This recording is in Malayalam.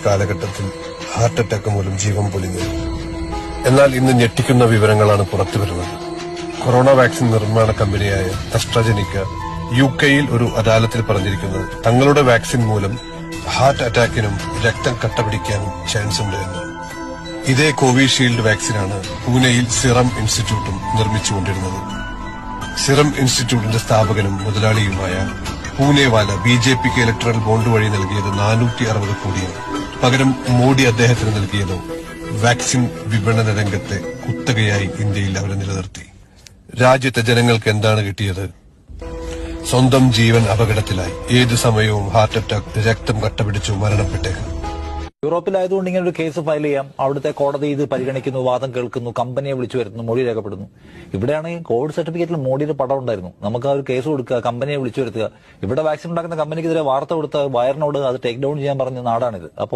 കാലഘട്ടത്തിൽ ഹാർട്ട് അറ്റാക്ക് മൂലം ജീവൻ പൊലിഞ്ഞത്. എന്നാൽ ഇന്ന് ഞെട്ടിക്കുന്ന വിവരങ്ങളാണ് പുറത്തുവരുന്നത്. കൊറോണ വാക്സിൻ നിർമ്മാണ കമ്പനിയായ അസ്ട്രാജെനിക്ക UK-യിൽ ഒരു അദാലത്തിൽ പറഞ്ഞിരിക്കുന്നത് തങ്ങളുടെ വാക്സിൻ മൂലം ഹാർട്ട് അറ്റാക്കിനും രക്തം കട്ടപിടിക്കാനും ചാൻസ് ഉണ്ട് എന്ന്. ഇതേ കോവിഷീൽഡ് വാക്സിനാണ് പൂനെയിൽ സിറം ഇൻസ്റ്റിറ്റ്യൂട്ടും നിർമ്മിച്ചുകൊണ്ടിരുന്നത്. സിറം ഇൻസ്റ്റിറ്റ്യൂട്ടിന്റെ സ്ഥാപകനും മുതലാളിയുമായ പൂനെവാല BJPക്ക് ഇലക്ട്രൽ ബോണ്ട് വഴി നൽകിയത് 460 കോടിയാണ്. പകരം മോഡി അദ്ദേഹത്തിന് നൽകിയതോ വാക്സിൻ വിപണന രംഗത്തെ കുത്തകയായി ഇന്ത്യയിൽ അവരെ നിലനിർത്തി. രാജ്യത്തെ ജനങ്ങൾക്ക് എന്താണ് കിട്ടിയത്? സ്വന്തം ജീവൻ അപകടത്തിലായി. ഏതു സമയവും ഹാർട്ട് അറ്റാക്ക്, രക്തം കട്ടപിടിച്ചു മരണപ്പെട്ടേക്കും. യൂറോപ്പിലായതുകൊണ്ട് ഇങ്ങനെ ഒരു കേസ് ഫയൽ ചെയ്യാം. അവിടുത്തെ കോടതി ഇത് പരിഗണിക്കുന്നു, വാദം കേൾക്കുന്നു, കമ്പനിയെ വിളിച്ചു വരുത്തുന്നു, മൊഴി രേഖപ്പെടുന്നു. ഇവിടെയാണെങ്കിൽ കോവിഡ് സർട്ടിഫിക്കറ്റിൽ മോഡിയുടെ പടം ഉണ്ടായിരുന്നു. നമുക്ക് ആ ഒരു കേസ് കൊടുക്കുക, കമ്പനിയെ വിളിച്ചു വരുത്തുക. ഇവിടെ വാക്സിൻ ഉണ്ടാക്കുന്ന കമ്പനിക്കെതിരെ വാർത്ത കൊടുത്ത വയറിനോട് അത് ടേക്ക് ഡൗൺ ചെയ്യാൻ പറഞ്ഞ നാടാണിത്. അപ്പോൾ